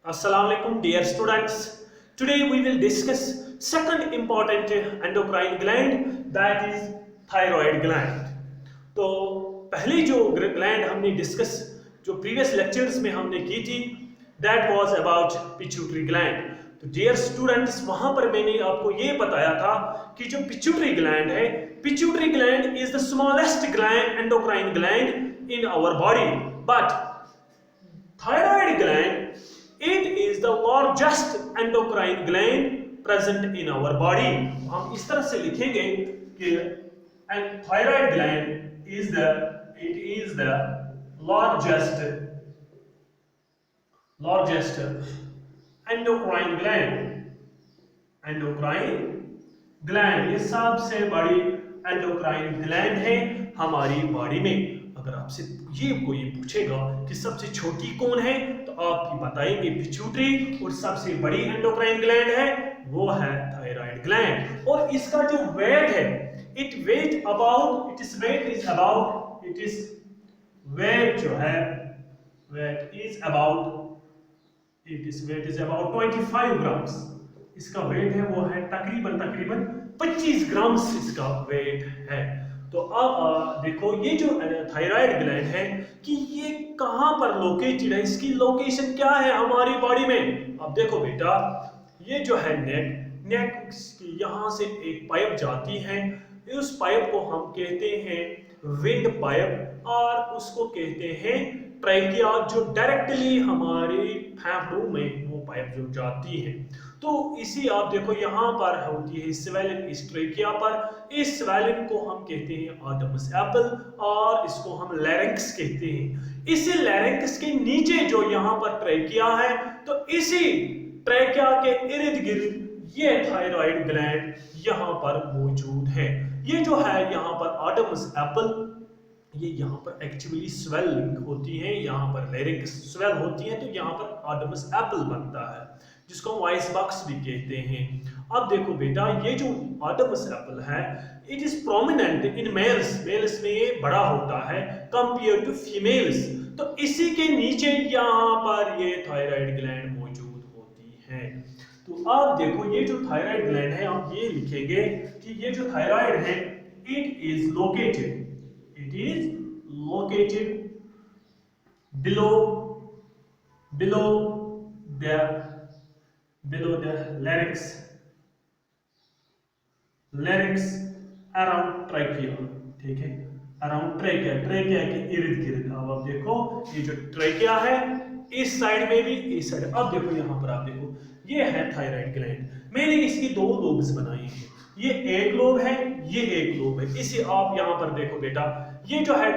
Assalamu alaikum dear students. Today we will discuss second important endocrine gland that is thyroid gland. तो पहली जो gland हमने discuss जो previous lectures में हमने की थी that was about pituitary gland. तो डियर स्टूडेंट्स वहां पर मैंने आपको ये बताया था कि जो पिट्यूटरी ग्लैंड है, pituitary gland is the smallest gland endocrine gland in our body, but thyroid gland it is the largest endocrine gland present in our body. हम इस तरह से लिखेंगे कि and thyroid gland is the largest endocrine gland ये सबसे बड़ी endocrine gland है हमारी बॉडी में. अगर आपसे ये कोई पूछेगा कि सबसे छोटी कौन है तो आप बताएंगे पिट्यूटरी, और सबसे बड़ी एंडोक्राइन ग्लैंड है वो है थायराइड ग्लैंड. और इसका जो वेट है इट इज अबाउट 25 ग्राम्स. इसका वेट है वो है तकरीबन 25 ग्राम्स इसका वेट है. तो अब देखो ये जो थायराइड ग्लैंड है कि ये कहां पर लोकेटेड है, इसकी लोकेशन क्या है हमारी बॉडी में. अब देखो बेटा ये जो है नेक यहां से एक पाइप जाती है, उस पाइप को हम कहते हैं विंड पाइप और उसको कहते हैं ट्रैकिया, जो डायरेक्टली हमारे फेफड़ों में वो पाइप जो जाती है. तो इसी आप देखो यहाँ पर होती है स्वेलिंग इस ट्रैकिया पर. इस स्वेलिंग को हम कहते हैं ऑटमस एपल और इसको हम लैरिंक्स कहते हैं. इसी लैरिंक्स के नीचे जो यहाँ पर ट्रैकिया है, तो इसी ट्रैकिया के इर्द गिर्द ये थायराइड ग्लैंड यहाँ पर मौजूद है. ये जो है यहाँ पर ऑटमस एपल, ये यहाँ पर एक्चुअली स्वेलिंग होती है, यहाँ पर लैरिंक्स स्वेल होती है, तो यहाँ पर ऑटमस एपल बनता है जिसको हम वॉइस बॉक्स भी कहते हैं. अब देखो बेटा ये जो ऑटमस एपल है it is prominent in males में ये बड़ा होता है कंपेयर टू फीमेल्स. तो इसी के नीचे यहाँ पर ये थायराइड ग्लैंड मौजूद होती है. तो अब देखो ये जो थायराइड ग्लैंड है हम ये लिखेंगे कि ये जो थायराइड है it is located below the larynx around trachea. ठीक है, अराउंड ट्रैकिया के इर्द गिर्द. अब आप देखो ये जो ट्रैकिया है इस साइड में भी, इस साइड. अब देखो यहाँ पर आप देखो ये है थायराइड ग्लैंड. मैंने इसकी दो लोब्स बनाई हैं, ये एक लोब है, ये एक लोब है. इसे आप यहाँ पर देखो बेटा ये जो है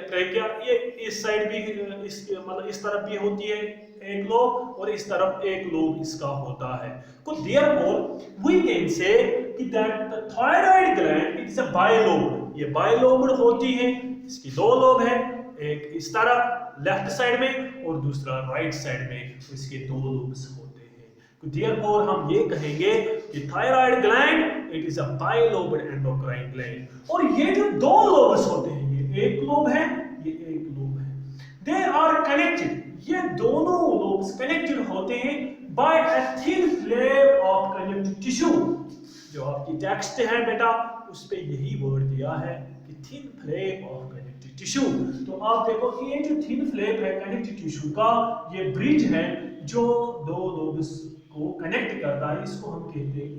ट्रैकिया ये इस साइड भी मतलब इस तरफ भी होती है एक लोब और इस तरफ एक लोब इसका होता है. तो देयरफॉर वी कैन से कि that the thyroid gland it is a bilobed. ये बाइलोब्ड होती है, इसकी दो लोब है, एक इस तरफ लेफ्ट साइड में और दूसरा राइट साइड में, इसके दो लोब्स होते हैं. तो देयरफॉर हम ये कहेंगे कि thyroid gland it is a bilobed endocrine gland. और ये जो दो लोब्स होते हैं, ये एक लोब है, ये एक लोब है, दे आर कनेक्टेड. ये दोनों लोब्स कनेक्टेड होते हैं by a thin flame of connective tissue. जो आपकी टेक्स्ट है बेटा उस पे यही वर्ड दिया है कि thin flame of connective tissue. तो आप देखो कि ये जो थिन फ्लेम है कनेक्टिव टिश्यू का, ये ब्रिज है जो दो लोब्स को कनेक्ट करता है. इसको हम कहते हैं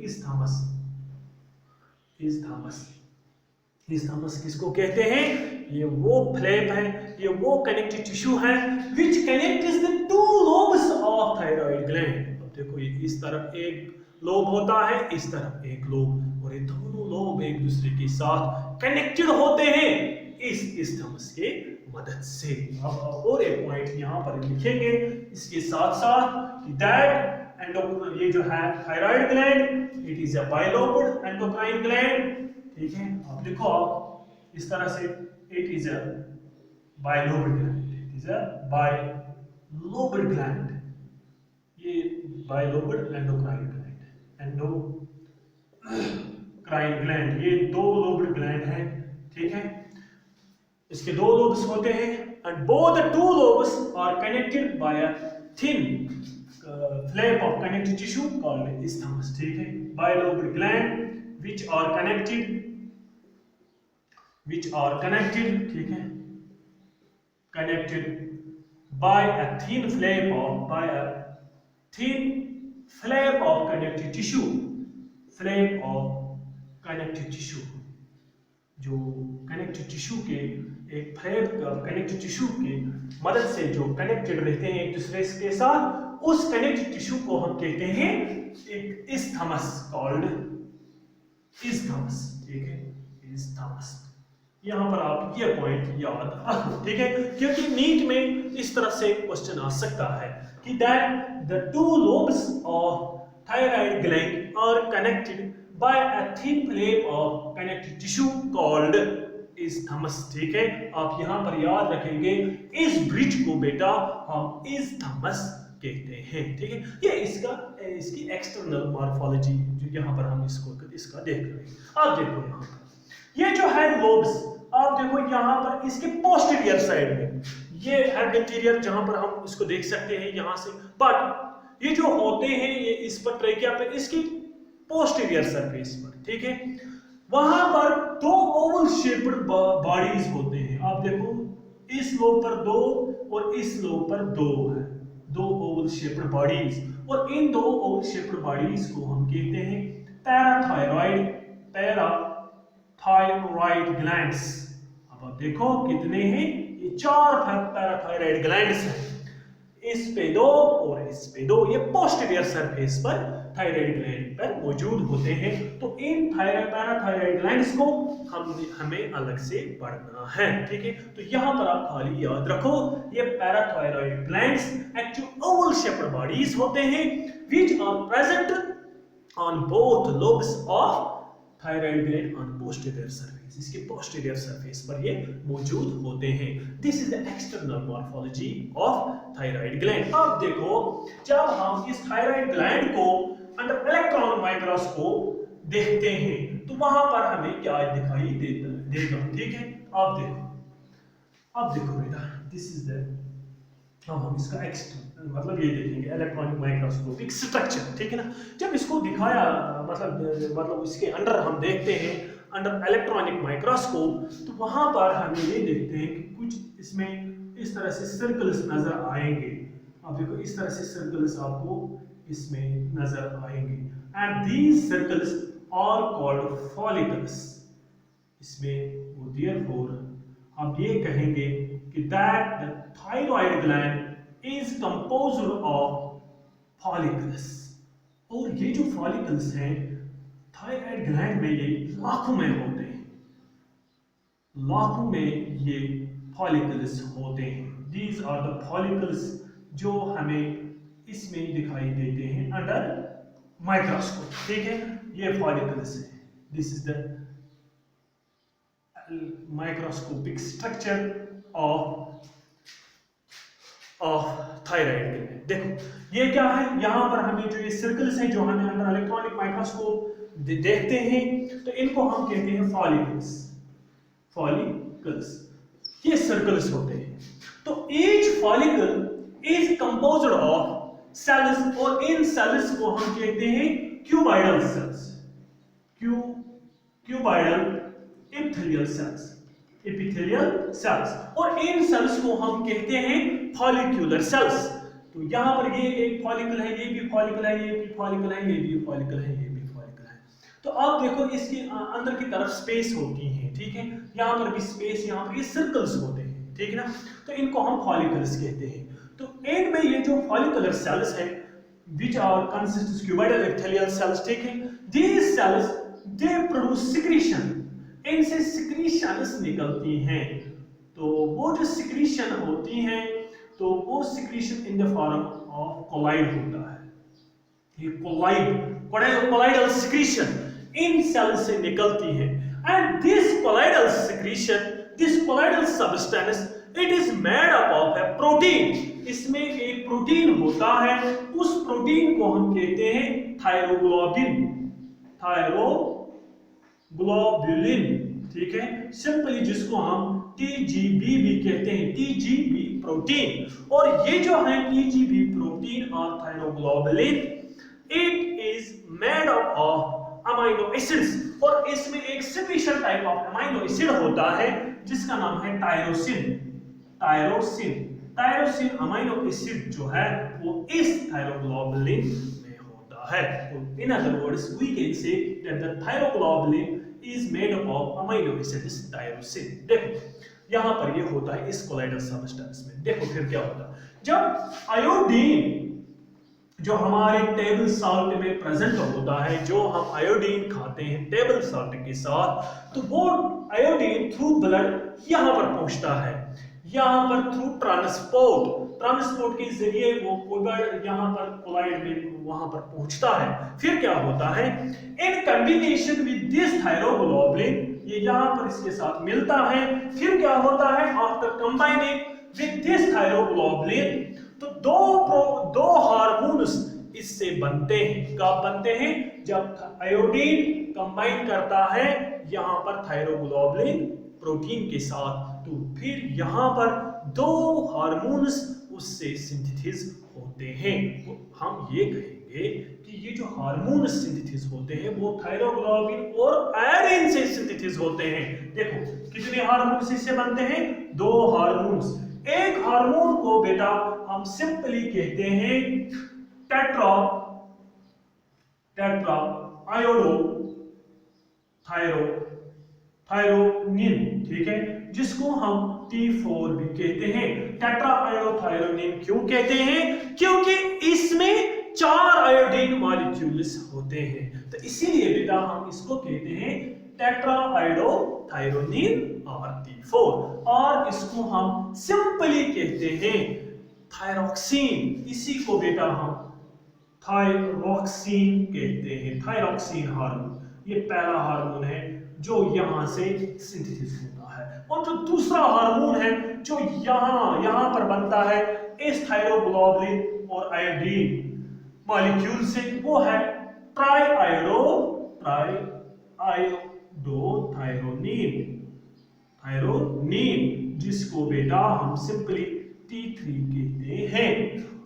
इस्थामस किसको कहते हैं? ये वो फ्लैप है, ये वो कनेक्टिव टिश्यू है which connects the two lobes of thyroid gland. अब देखो ये इस तरफ एक लोब होता है, इस तरफ एक लोब, और ये दोनों लोब एक दूसरे के साथ कनेक्टेड होते हैं इस इस्थामस के मदद से. अब और एक पॉइंट यहाँ पर लिखेंगे इसके साथ साथ कि दैट ये जो है thyroid gland it is a bilobed endocrine gland. ठीक है, अब देखो आप इस तरह से it is a bilobed gland, it is a bilobed gland. ये बाइलोब्ड एंडोक्राइन ग्लैंड ये दो लोब्ड ग्लैंड है. ठीक है, इसके दो लोब्स होते हैं and both the two lobes are connected by a thin flap of connective tissue called isthmus, ठीक है. Bilobed gland which are connected, ठीक है, connected by a thin flap of connective tissue, जो कनेक्टिव टिश्यू के एक flap connective tissue की मदद से जो कनेक्टेड रहते हैं एक दूसरे के साथ, उस कनेक्टिव टिश्यू को हम कहते हैं एक isthmus, कॉल्ड isthmus, ठीक है, isthmus. यहां पर आप ये पॉइंट याद रखो, ठीक है, क्योंकि नीट में इस तरह से क्वेश्चन आ सकता है कि that the two lobes of thyroid gland are connected by a thin flap of connective tissue called isthmus, ठीक है. आप यहाँ पर याद रखेंगे इस ब्रिज को बेटा हम isthmus कहते हैं, ठीक है. ये इसकी एक्सटर्नल मॉर्फोलॉजी जो यहाँ पर हम इसका देख रहे हैं. आप देखो यहाँ पर ये जो है लोब्स, आप देखो यहाँ पर इसके पोस्टीरियर साइड में ये है एंटीरियर, जहाँ पर हम इसको देख सकते हैं यहाँ से, बट ये जो होते हैं ये इस पर ट्रेकिया पे इसकी पोस्टीरियर सरफेस पर, ठीक है, वहां पर दो ओवल शेप्ड बॉडीज होते हैं. आप देखो इस लोब पर दो और इस लोब पर दो है, दो ओवल शेप्ड बॉडीज, और इन दो ओवल शेप्ड बॉडीज को हम कहते हैं पैराथायरॉइड ग्लैंड्स. अब आप देखो कितने हैं, ये 4 पैराथायरॉइड ग्लैंड्स हैं. इस पे दो और इस पे दो, ये पोस्टीरियर सरफेस पर थायराइड ग्लैंड पर मौजूद होते हैं. तो इन पैराथायरॉइड ग्लैंड्स को हमें अलग से पढ़ना है, ठीक है. तो यहाँ पर आप खाली याद रखो ये parathyroid glands actual Oval shaped bodies होते हैं which are present on both lobes of thyroid gland on posterior surface. इसके posterior surface पर ये मौजूद होते हैं. This is the external morphology of thyroid gland. अब देखो जब हम इस thyroid gland को अंडर इलेक्ट्रॉन माइक्रोस्कोप देखते हैं तो वहां पर हमें क्या दिखाई देगा, ठीक है. अब देखो बेटा, दिस इज द, हम इसका मतलब ये देखेंगे इलेक्ट्रॉनिक माइक्रोस्कोपिक स्ट्रक्चर, ठीक है ना. जब इसको दिखाया मतलब इसके अंडर हम देखते हैं अंडर इलेक्ट्रॉनिक माइक्रोस्कोप, तो वहां पर हम ये देखते हैं कि कुछ इसमें इस तरह से सर्कल्स नजर आएंगे. आप देखो इस तरह से सर्कल्स आपको इसमें नजर आएंगे and these circles are called follicles. इसमें वो देयरफॉर हम ये कहेंगे कि that the thyroid gland is composed of follicles. और ये जो फॉलिकल्स हैं थायराइड ग्लैंड में ये लाखों में होते हैं, लाखों में ये फॉलिकल्स होते हैं. दीज आर द फॉलिकल्स जो हमें इसमें दिखाई देते हैं अंडर माइक्रोस्कोप, ठीक है. ये फॉलिकल्स है. This is the microscopic structure of thyroid gland. देखो ये क्या है, यहाँ पर हमें जो ये सर्कल्स हैं जो हमें अंडर इलेक्ट्रॉनिक माइक्रोस्कोप देखते हैं, तो इनको हम कहते हैं फॉलिकल्स. ये सर्कल्स होते हैं. तो each follicle is composed of cells, और इन सेल्स को हम कहते हैं cuboidal cells, cuboidal epithelial cells, और इन सेल्स को हम कहते हैं फॉलिक्यूलर सेल्स. तो यहाँ पर ये एक फॉलिकल है, ये भी फॉलिकल है, ये भी फॉलिकल है, ये भी फॉलिकल है, ये भी फॉलिकल है. तो आप देखो इसके अंदर की तरफ स्पेस होती है, ठीक है, यहाँ पर भी स्पेस, यहाँ पर ये सर्कल्स होते हैं, ठीक है ना. तो इनको हम फॉलिकल्स कहते हैं. तो एंड में ये जो फॉलिकुलर सेल्स हैं which are consist of cuboidal epithelial cells, ठीक है, these cells they produce secretion. इनसे secretions निकलती हैं. तो वो जो secretion होती हैं तो वो secretion in the form of colloid होता है. ये colloidal secretion इन cells से निकलती है. And this colloidal secretion, this colloidal substance, it is made up of a protein. इसमें एक प्रोटीन होता है, उस प्रोटीन को हम कहते हैं थायरोग्लोबुलिन, ठीक है, सिंपली जिसको हम TGB भी कहते हैं, TGB प्रोटीन। और ये जो है TGB प्रोटीन और thyroglobulin, it is made up of amino acids, और इसमें एक special type of amino acid होता है जिसका नाम है tyrosine. Tyrosine tyrosine amino acid जो है वो इस थायरोग्लोबुलिन में होता है। तो in other words we can say that the thyroglobulin is made up of amino acids tyrosine. देखो यहां पर ये होता है इस कोलाइडल सबस्टेंस में। देखो फिर क्या होता है, जब आयोडीन जो हमारे टेबल साल्ट में प्रेजेंट होता है, जो हम आयोडीन खाते हैं टेबल साल्ट के साथ, तो वो आयोडीन थ्रू ब्लड यहां पर पहुंचता है, यहां पर थ्रू ट्रांसपोर्ट के जरिए वो ब्लड यहां पर कोलाइड में वहां पर पहुंचता है। फिर क्या होता है, in combination with this thyroglobulin, ये यहां पर इसके साथ मिलता है। फिर क्या होता है, after combining with this thyroglobulin, तो दो हार्मोन्स इससे बनते हैं। कब बनते हैं, जब आयोडीन कंबाइन करता है यहां पर थायरोग्लोबुलिन प्रोटीन के साथ, तो फिर यहां पर दो हार्मोन्स उससे सिंथेसिस होते हैं। तो हम ये कहेंगे कि ये जो हार्मोन्स सिंथेसिस होते हैं वो थायरोग्लोबिन और आयोडीन से सिंथेसिस होते हैं। देखो कितने हार्मोन्स इससे बनते हैं, दो हार्मोन्स। एक हार्मोन को बेटा हम सिंपली कहते हैं टेट्रा आयोडो थायरोनिन, ठीक है, जिसको हम T4 भी कहते हैं। टेट्रा आयोडोथायरोनिन क्यों कहते हैं, क्योंकि इसमें 4 आयोडीन मॉलिक्यूल्स होते हैं, तो इसीलिए बेटा हम इसको कहते हैं टेट्रा आयोडोथायरोनिन और T4। और इसको हम सिंपली कहते हैं थायरोक्सिन, इसी को बेटा हम थायरोक्सिन कहते हैं। थायरोक्सिन हार्मोन ये पहला हार्मोन है जो यहां से सिंथेसिस होता है, और जो दूसरा हार्मोन है जो यहां पर बनता है इस थायरोग्लोबुलिन और आयोडीन मॉलिक्यूल से, वो है थायरोनिन, जिसको बेटा हम सिंपली T3 कहते हैं।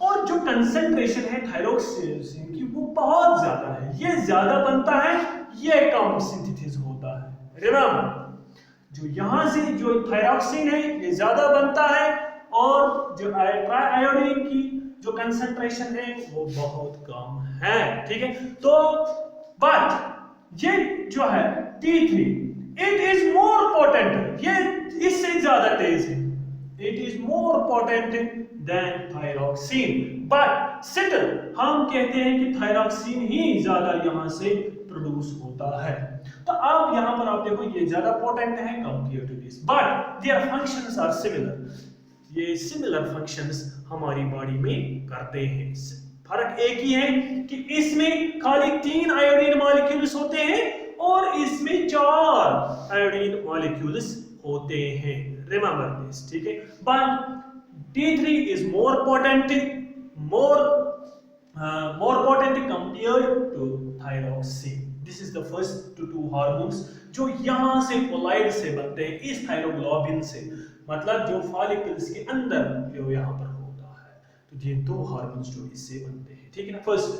और जो कंसेंट्रेशन है थायरोक्सिन की वो बहुत ज्यादा है, ये ज्यादा बनता है, ये कम सिंथेसिस होता है। रिमेंबर, जो यहां से जो थायरोक्सिन है ये ज्यादा बनता है, और जो आयोडीन की जो कंसेंट्रेशन है वो बहुत कम है, ठीक है। तो बट ये जो है T3 it is more potent, ये इससे ज्यादा तेज है, it is more potent then thyroxine, but still हम कहते हैं कि थायरोक्सिन ही ज्यादा यहां से प्रोड्यूस होता है। तो अब यहां पर आप देखो ये ज्यादा पोटेंट है compare to this, but their functions are similar, ये सिमिलर फंक्शंस हमारी बॉडी में करते हैं। फर्क एक ही है कि इसमें खाली 3 आयोडीन मॉलिक्यूल्स होते हैं और इसमें 4 आयोडीन मॉलिक्यूल्स होते हैं। रिमेंबर दिस, ठीक है। But T3 is more potent compared to thyroxine. This is the first two hormones जो यहां से कोलाइड से बनते हैं इस थायरोग्लोबिन से, मतलब जो फॉलिकल्स के अंदर जो यहां पर होता है, तो ये दो हार्मोन्स जो इससे बनते हैं, ठीक है ना। फर्स्ट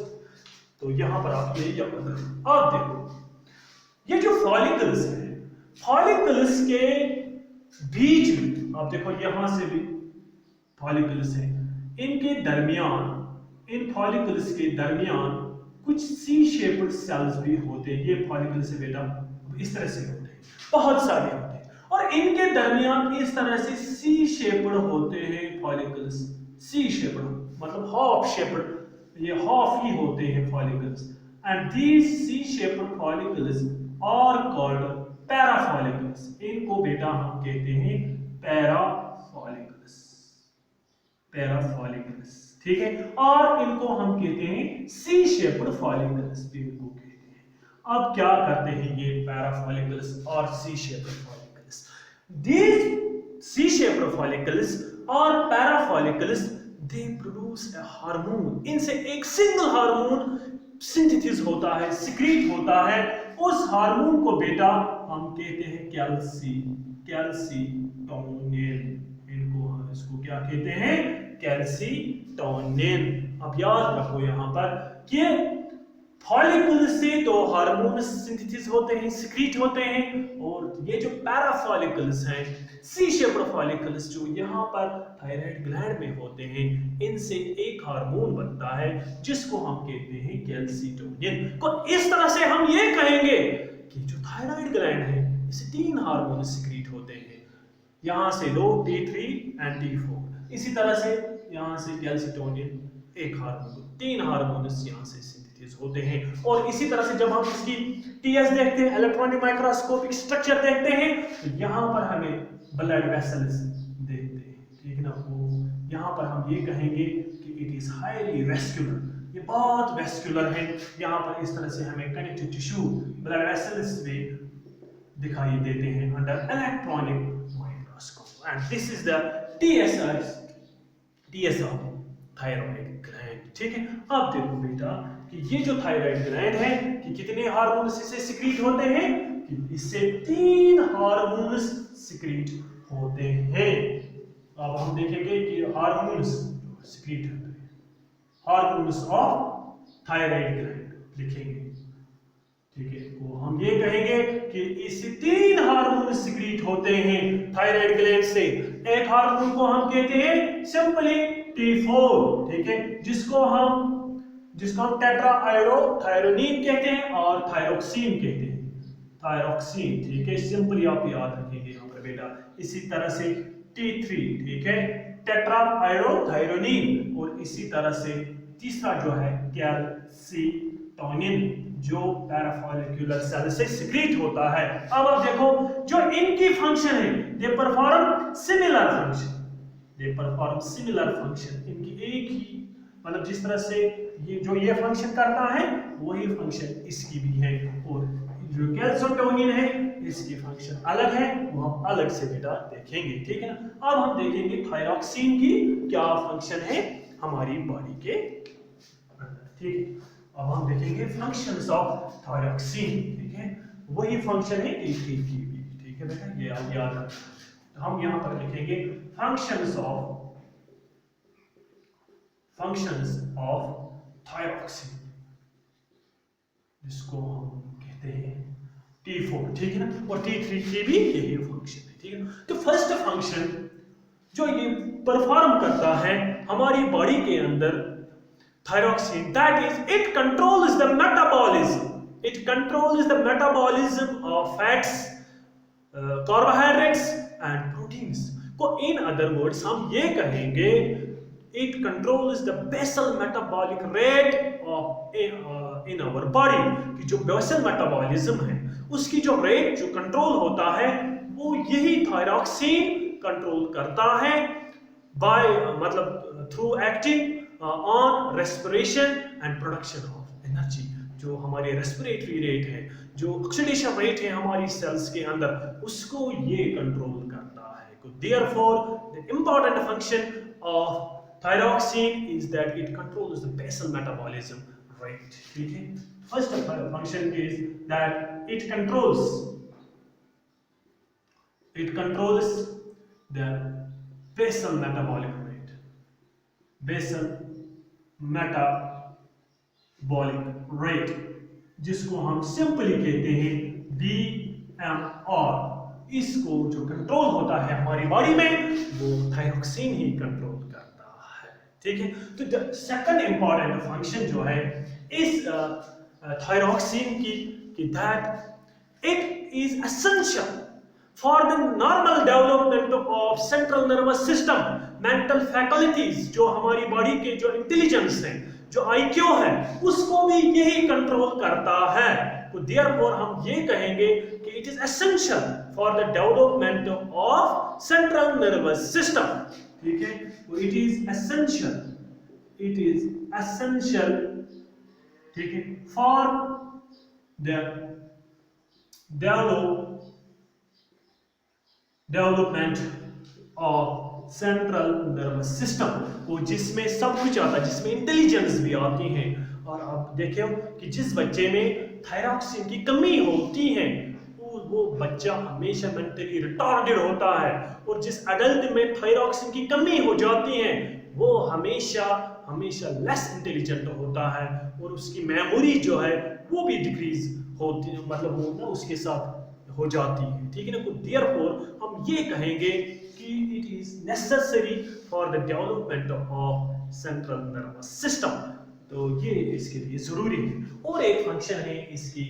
तो यहां पर आप ये याद रखें। अब देखो ये जो फॉलिकल्स है, फॉलिकल्स के बीच में आप देखो यहां से भी फॉलिकल्स है, इनके दरमियान, इन फॉलिकल्स के दरमियान कुछ सी शेप्ड सेल्स भी होते हैं। ये फॉलिकल से बेटा इस तरह से होते हैं, बहुत सारे होते हैं, और इनके दरमियान इस तरह से सी शेप्ड होते हैं फॉलिकल्स। सी शेप्ड मतलब हाफ शेप्ड, ये हाफ ही होते हैं follicles, and these C shaped follicles are called parafollicles. इनको बेटा हम कहते हैं पैराफॉलिकल्स, ठीक है। और इनको हम कहते हैं सी शेप्ड फॉलिकल्स भी इनको कहते हैं। अब क्या करते हैं ये पैराफॉलिकल्स और C shaped follicles, these C shaped follicles और parafollicles they produce a hormone. इनसे एक सिंगल हार्मोन सिंथेसिस होता है, सिक्रीट होता है, उस हार्मोन को बेटा हम कहते हैं कैल्सीटोनिन। इनको हम इसको क्या कहते हैं? कैल्सिटोनिन। अब याद रखो यहाँ पर कि फॉलिकल से दो हार्मोन सिंथेसिस होते हैं, सिक्रीट होते हैं, और ये जो पैराफॉलिकल्स हैं, सी शेप्ड फॉलिकल्स जो यहाँ पर थायराइड ग्लैंड में होते हैं, इनसे एक हार्मोन बनता है जिसको हम कहते हैं कैल्सिटोनिन। तो इस तरह से हम ये कहेंगे कि जो थायराइड ग्लैंड है इससे 3 हार्मोन सिक्रीट होते हैं, यहाँ से दो, T3 एंड T4। इसी तरह से यहाँ से कैल्सिटोनिन एक हार्मोन, 3 हार्मोन यहाँ से सिंथेसिस होते हैं। और इसी तरह से जब हम इसकी टीएस देखते हैं, इलेक्ट्रॉनिक माइक्रोस्कोपिक स्ट्रक्चर देखते हैं, तो यहाँ पर हमें ब्लड वेसल्स देखते हैं, ठीक है ना। वो यहाँ पर हम ये कहेंगे कि इट इज हाईली वेस्कुलर, ये बहुत वेस्कुलर है। यहाँ पर इस तरह से हमें कनेक्टिव टिश्यू ब्लड वेसल्स में दिखाई देते हैं under electronic microscope. And this is the TS of thyroid gland, ठीक है। अब देखो बेटा कि ये जो थायराइड ग्लैंड है कि कितने हार्मोन्स इससे सिक्रीट होते हैं, कि इससे 3 हार्मोन्स सिक्रीट होते हैं। अब हम देखेंगे कि हार्मोन्स सिक्रीट होते हैं, हार्मोन्स ऑफ थायराइड ग्लैंड लिखेंगे, ठीक है। तो हम ये कहेंगे कि इससे 3 हार्मोन सिक्रीट होते हैं थायराइड ग्लैंड से। एक हार्मोन को हम कहते हैं सिंपली T4, ठीक है, जिसको हम टेट्राआयोडोथायरोनिन कहते हैं और थायरोक्सिन कहते हैं, थायरोक्सिन, ठीक है। सिंपली आप याद रखेंगे यहाँ पर बेटा। इसी तरह से T3, ठीक है, टेट्राआयोडोथायरोनिन, और इसी तरह से तीसरा जो है कैल्सिटोनिन, जो पैराफॉलिकुलर सेल से सिक्रीट होता है। अब आप देखो जो इनकी फंक्शन है, दे परफॉर्म सिमिलर फंक्शन, इनकी एक ही, मतलब जिस तरह से ये फंक्शन करता है वही फंक्शन इसकी भी है, और जो कैल्सिटोनिन है इसकी फंक्शन अलग है, वो हम अलग से बेटा देखेंगे, ठीक है ना। अब हम देखेंगे थायरोक्सिन की क्या फंक्शन है हमारी बॉडी के अंदर, ठीक है। अब हम देखेंगे फंक्शंस ऑफ थायरोक्सिन, ठीक है, वही फंक्शन है T3 की भी, ठीक है बेटा, ये आप याद रखना। तो हम यहाँ पर लिखेंगे फंक्शंस ऑफ थायरोक्सिन, जिसको हम कहते हैं T4, ठीक है ना, और T3 की भी यही फंक्शन है, ठीक है। तो फर्स्ट फंक्शन जो ये परफॉर्म करता है हमारी बॉडी के अंदर thyroxine, that is it controls the metabolism of fats, carbohydrates and proteins। को in other words हम ये कहेंगे it controls the basal metabolic rate of in our body, कि जो basal metabolism है उसकी जो रेट जो कंट्रोल होता है वो यही थायरोक्सिन कंट्रोल करता है, बाय मतलब through acting on respiration and production of energy. जो हमारे रेस्पिरेटरी रेट है, जो ऑक्सीडेशन रेट है हमारी सेल्स के अंदर, उसको ये कंट्रोल करता है। Therefore the important function of thyroxine is that it controls the basal metabolism rate, ठीक है। First function is that it controls the basal metabolic rate, basal metabolic rate, जिसको हम सिंपली कहते हैं BMR। इसको जो कंट्रोल होता है हमारी बॉडी में वो थायरोक्सिन ही कंट्रोल करता है, ठीक है। तो सेकंड इंपॉर्टेंट फंक्शन जो है इस थायरोक्सिन की that it is essential for the normal development of central nervous system, mental faculties, जो हमारी बॉडी के जो इंटेलिजेंस है, जो IQ है, उसको भी यही कंट्रोल करता है। तो therefore हम ये कहेंगे कि it is essential for the development of central nervous system, ठीक है। तो it is essential, ठीक है, for the development of central nervous system, वो जिसमें सब कुछ आता है, जिसमें इंटेलिजेंस भी आती है। और आप देखो कि जिस बच्चे में थायरोक्सिन की कमी होती है वो बच्चा हमेशा मेंटली रिटार्डेड होता है, और जिस अडल्ट में थायरॉक्सिन की कमी हो जाती है वो हमेशा हमेशा लेस इंटेलिजेंट होता है, और उसकी मेमोरी जो है वो भी डिक्रीज होती है, मतलब वो ना उसके साथ हो जाती है, ठीक है ना। तो देयरफॉर हम ये कहेंगे कि it is necessary for the development of central nervous system, तो ये इसके लिए जरूरी है। और एक फंक्शन है इसकी,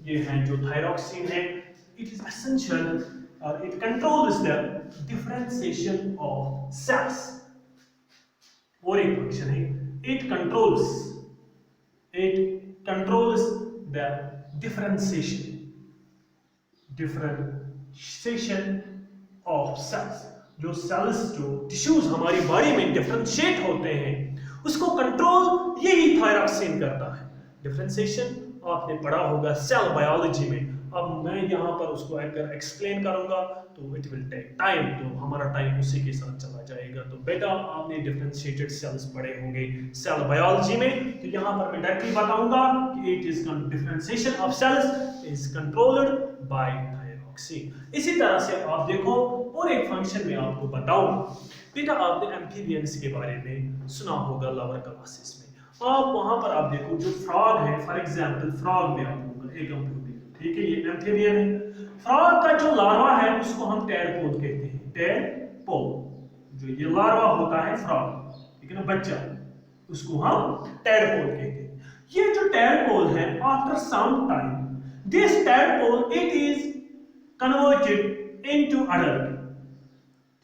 ये है जो थायरॉक्सिन है, इट इज एसेंशियल और it controls the differentiation of cells. और एक फंक्शन है, it controls the differentiation of cells. जो सेल्स, जो टिश्यूज हमारी बॉडी में डिफरेंशिएट होते हैं उसको कंट्रोल यही थायरॉक्सिन करता है। डिफरेंशिएशन आपने पढ़ा होगा सेल बायोलॉजी में, अब मैं यहाँ पर उसको अगर एक्सप्लेन करूंगा तो इट विल टेक टाइम, तो हमारा टाइम उसी के साथ चला जाएगा। तो बेटा आपने डिफरेंशिएटेड सेल्स पढ़े होंगे सेल बायोलॉजी में, तो यहाँ पर मैं डायरेक्टली बताऊंगा कि it is differentiation of cells is controlled by thyroxine. इसी तरह से आप देखो, और एक फंक्शन में आपको बताऊं बेटा, आपने एम्फीबियंस के बारे में सुना होगा लोअर क्लासेस में। आप वहां पर आप देखो जो फ्रॉग है, फॉर एग्जांपल फ्रॉग में आप होगा एक एम्फीबियन, ठीक है, ये एम्फीबियन है। फ्रॉग का जो लार्वा है उसको हम टैडपोल कहते हैं, टैडपोल, जो ये लार्वा होता है फ्रॉग, ठीक है ना, बच्चा, उसको हम टैडपोल कहते हैं। ये जो टैडपोल है, after some time this tadpole it is converted into adult,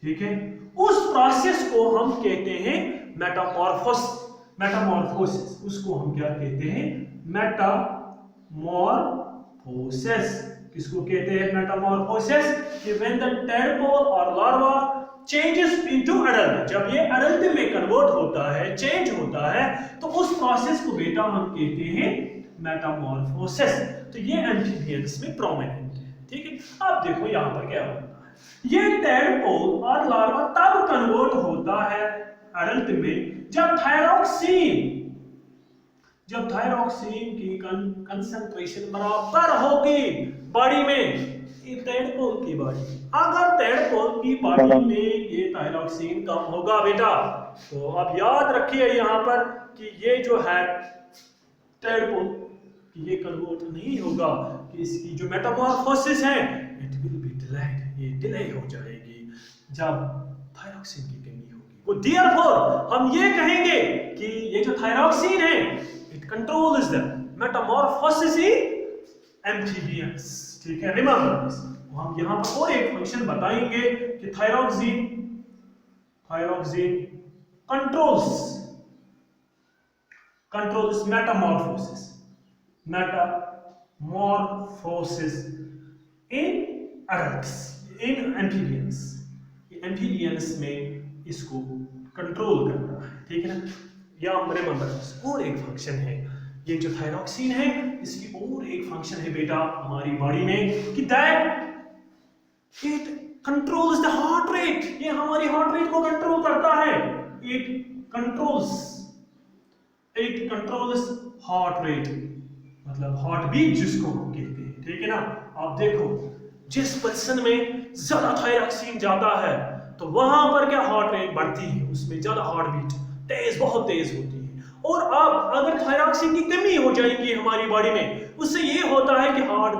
ठीक है। उस प्रोसेस को हम कहते हैं मेटामॉर्फोसिस, उसको हम क्या कहते हैं, मेटामॉर्फोसिस। किसको कहते हैं मेटामॉर्फोसिस? कि व्हेन द टैडपोल और लार्वा चेंजेस इनटू अडल्ट, जब ये अडल्ट में कन्वर्ट होता है, चेंज होता है, तो उस प्रोसेस को बेटा हम कहते हैं मेटामॉर्फोसिस। तो ये एम्फीबियंस में प्रोमिनेंट है, ठीक है। अब देखो यहां पर क्या होता है, ये टैडपोल और लार्वा तब कन्वर्ट होता है अडल्ट में जब थायरॉक्सिन की कंसंट्रेशन बराबर होगी बॉडी में, टैडपोल की बॉडी। अगर टैडपोल की बॉडी में ये थायरॉक्सिन कम होगा बेटा, तो अब याद रखिए यहां पर कि ये जो है टैडपोल ये कन्वर्ट नहीं होगा, कि इसकी जो मेटामॉर्फोसिस है इट विल बी डिलेड, ये डिले हो जाएगी जब थायरॉक्सिन की कमी होगी। वो देयरफॉर हम ये कहेंगे कि ये जो थायरॉक्सिन है it controls the Metamorphosis in amphibians, ठीक है, रिमेंबर दिस। हम यहां पर और एक फंक्शन बताएंगे कि thyroxine controls Metamorphosis in adults, in amphibians. Amphibians में इसको कंट्रोल करता है, ठीक है ना। या रिमेंबर और एक फंक्शन है, ये जो थायरॉक्सिन है इसकी और एक फंक्शन है बेटा हमारी बॉडी में कि that it controls the heart rate, ये हमारी हार्ट रेट को कंट्रोल करता है। इट कंट्रोल्स हार्ट रेट, मतलब हार्ट बीट जिसको हम कहते हैं, ठीक है ना। आप देखो जिस पर्सन में ज्यादा थायरॉक्सिन ज्यादा है तो वहां पर क्या हार्ट रेट बढ़ती है, उसमें ज्यादा हार्ट बीट तेज, बहुत तेज होती है। और अब अगर थायरॉक्सिन की कमी हो जाएगी हमारी बॉडी में, उससे ये होता है कि हार्ट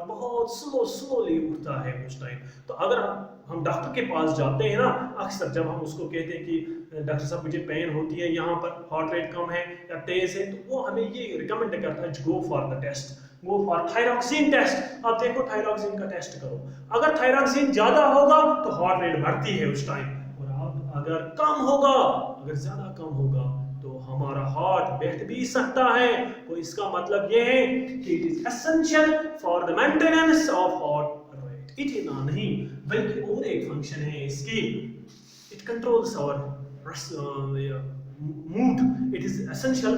बहुत स्लोली उठता है उस टाइम। तो अगर हम डॉक्टर के पास जाते हैं ना, अक्सर जब हम उसको कहते हैं कि डॉक्टर साहब मुझे पेन होती है, यहाँ पर हार्ट रेट कम है या तेज है, तो वो हमें ये रिकमेंड करता है go for the test, go for thyroxine test. आप देखो थायरॉक्सिन का टेस्ट करो, अगर थायरॉक्सिन ज्यादा होगा तो हार्ट रेट बढ़ती है उस टाइम, और अगर कम होगा, अगर ज्यादा कम होगा तो हमारा हार्ट बैठ भी सकता है। तो इसका मतलब ये है कि it is essential for the maintenance of heart rate. इतना नहीं बल्कि और एक फंक्शन है इसकी, it controls our mood, it is essential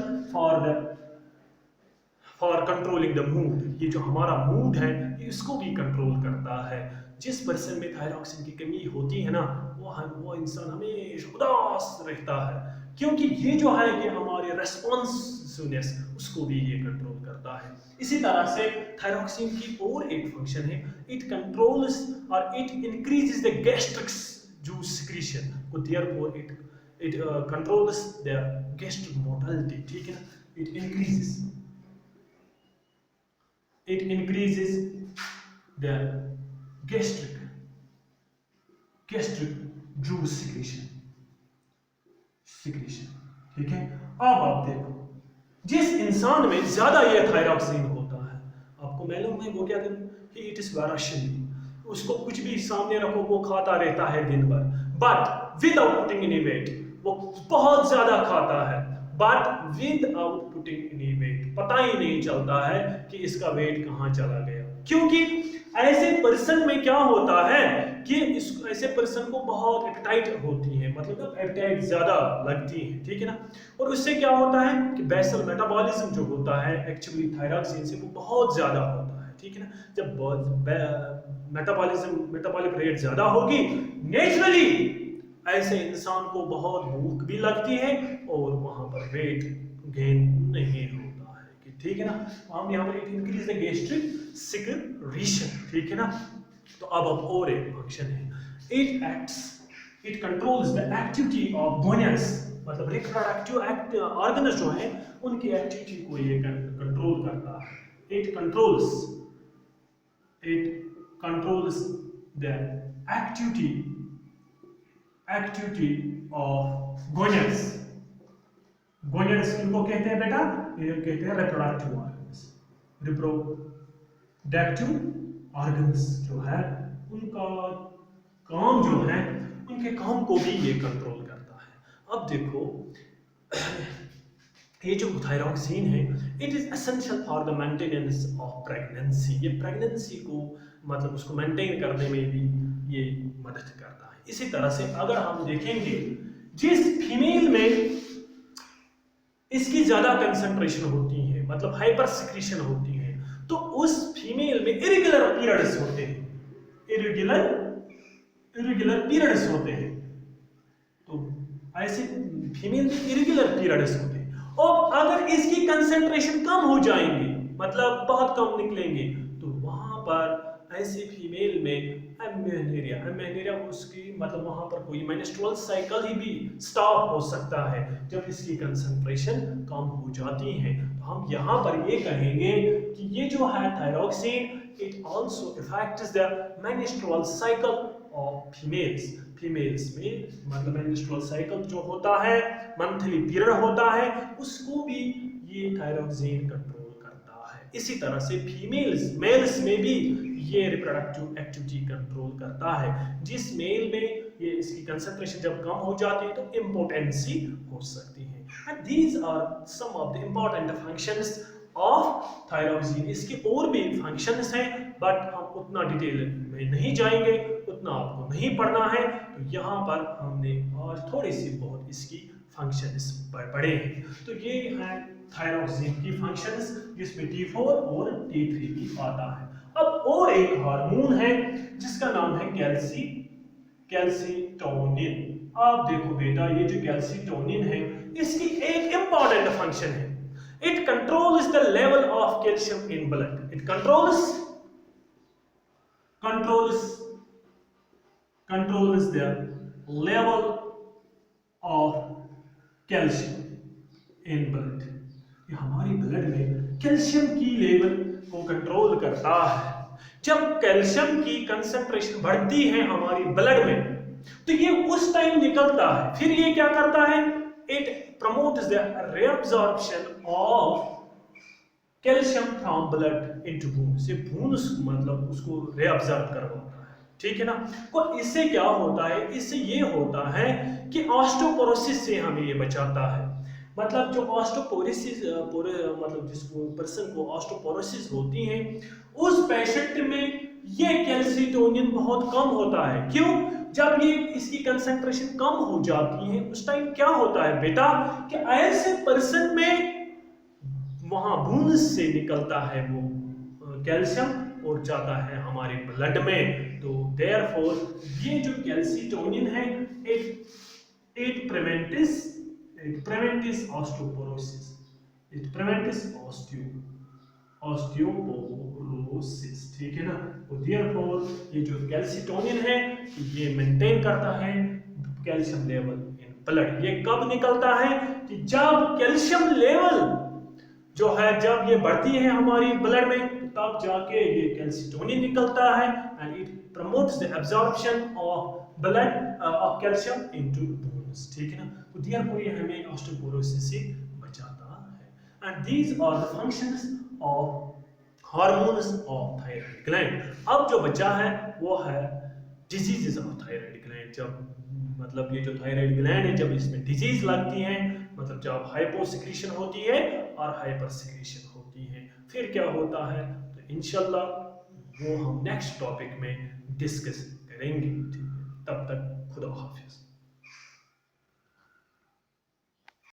for controlling the mood. ये जो हमारा मूड है इसको भी कंट्रोल करता है। जिस पर्सन में थायरॉक्सिन की कमी होती है ना, वो इंसान हमेशा उदास रहता है, क्योंकि ये जो है कि हमारे रेस्पॉन्स सूनेस उसको भी ये कंट्रोल करता है। इसी तरह से थायरॉक्सिन की और एक फंक्शन है, इट कंट्रोल्स और it increases the gastric juice secretion, तो therefore it controls the gastric motility, ठीक है ना, it increases the gastric juice secretion, ठीक है। अब आप देखो जिस इंसान में ज्यादा ये थायरॉक्सिन होता है, आपको मालूम है वो क्या करता है, ही इट इज वेराशियली, उसको कुछ भी सामने रखो वो खाता रहता है दिन भर, but without putting any weight, वो बहुत ज्यादा खाता है but without putting any weight, पता ही नहीं चलता है कि इसका वेट कहां चला गया, क्योंकि ऐसे पर्सन में क्या होता है कि ऐसे पर्सन को बहुत एपेटाइट होती है, मतलब एपेटाइट ज्यादा लगती है, ठीक है ना, और उससे क्या होता है कि बेसल मेटाबॉलिज्म जो होता है एक्चुअली थायरॉक्सिन से वो बहुत ज्यादा होता है, ठीक है ना। जब मेटाबॉलिक रेट ज्यादा होगी, नेचुरली ऐसे इंसान को बहुत भूख भी लगती है और वहां पर वेट गेन नहीं होता है, कि ठीक है ना। हम यहाँ पर it increase the gastric secretion, ठीक है ना। तो अब और एक फंक्शन है, it controls the activity of gonads, मतलब रिप्रोडक्टिव ऑर्गन्स जो है उनकी एक्टिविटी को ये कंट्रोल करता है। It controls the activity of gonads. Gonads किनको कहते हैं बेटा, ये कहते हैं रिप्रोडक्टिव ऑर्गन्स जो है उनका काम जो है, उनके काम को भी ये कंट्रोल करता है। अब देखो ये जो थायरॉक्सिन है, it is essential for the maintenance of pregnancy, ये प्रेगनेंसी को मतलब उसको मेंटेन करने में भी ये मदद करता है। इसी तरह से अगर हम देखेंगे जिस फीमेल में इसकी ज्यादा कंसंट्रेशन होती है, मतलब हाइपर सिक्रीशन होती है, तो उस फीमेल में इरेगुलर पीरियड्स होते हैं, इरेगुलर पीरियड्स होते हैं, तो ऐसे फीमेल में इरेगुलर पीरियड्स होते हैं। और अगर इसकी कंसंट्रेशन कम हो जाएंगे, मतलब बहुत कम निकलेंगे, तो वहां पर ऐसे फीमेल में एमेनेरिया उसकी मतलब वहां पर कोई मेंस्ट्रुअल साइकिल ही भी स्टॉप हो सकता है जब इसकी कंसंट्रेशन कम हो जाती है। तो हम यहाँ पर ये कहेंगे कि ये जो है thyroxine, it also affects the menstrual cycle of females में, मतलब मेंस्ट्रुअल साइकिल जो होता है, मंथली पीरियड होता है, उसको भी ये थायरॉक्सिन कंट्रोल करता है। इसी तरह से मेल्स में भी ये रिप्रोडक्टिव एक्टिविटी कंट्रोल करता है। जिस मेल में ये इसकी कंसंट्रेशन जब कम हो जाती है तो इम्पोटेंसी हो सकती है। And these are some of the important functions of thyroxine. इसके और भी फंक्शंस हैं बट हम उतना डिटेल में नहीं जाएंगे, उतना आपको नहीं पढ़ना है। तो यहाँ पर हमने आज थोड़ी सी बहुत इसकी फंक्शंस पढ़े हैं। तो ये है थायरॉक्सिन की फंक्शंस, जिसमें T4 और T3 भी आता है। अब और एक हार्मोन है जिसका नाम है कैल्सीटोनिन। आप देखो बेटा, ये जो कैल्सीटोनिन है इसकी एक इंपॉर्टेंट फंक्शन है, it controls the level of calcium in blood. It controls the level of calcium in blood. ये हमारी ब्लड में कैल्शियम की लेवल को कंट्रोल करता है। जब कैल्शियम की कंसंट्रेशन बढ़ती है हमारी ब्लड में तो ये उस टाइम निकलता है, फिर ये क्या करता है, it promotes the reabsorption of calcium from blood into bone. से बोन मतलब उसको रीअब्जॉर्ब करवाता है, ठीक है ना। और इससे क्या होता है, इससे ये होता है कि ऑस्टियोपोरोसिस से हमें ये बचाता है। मतलब जो ऑस्टियोपोरोसिस मतलब जिसको पर्सन को ऑस्टियोपोरोसिस होती है, उस पेशेंट में ये कैल्सीटोनिन बहुत कम होता है। क्यों? जब ये इसकी कंसंट्रेशन कम हो जाती है उस टाइम क्या होता है बेटा कि ऐसे पर्सन में वहां बूंद से निकलता है वो कैल्शियम और जाता है हमारे ब्लड में। तो देयरफॉर ये जो कैल्सीटोनिन है it prevents osteoporosis. It prevents osteoporosis, ठीक है ना। तो देयरफॉर ये जो कैल्सिटोनिन है ये मेंटेन करता है कैल्शियम लेवल इन ब्लड। ये कब निकलता है कि जब कैल्शियम लेवल जो है जब ये बढ़ती है हमारी ब्लड में, तब जाके ये कैल्सिटोनिन निकलता है and it promotes the absorption of blood of calcium into bones, ठीक है ना। तो देयरफॉर ये हमें ऑस्टियोपोरोसिस से बचाता है। And these are the functions of hormones of thyroid gland. अब जो बचा है वो है डिजीजेस ऑफ थायराइड ग्लैंड। जब मतलब ये जो थायराइड ग्लैंड है जब इसमें डिजीज लगती है, मतलब जब हाइपोसिक्रीशन होती है और हाइपर सिक्रीशन होती है, फिर क्या होता है, तो इंशाल्लाह वो हम नेक्स्ट टॉपिक में डिस्कस करेंगे। ठीक है, तब तक खुदा हाफिज।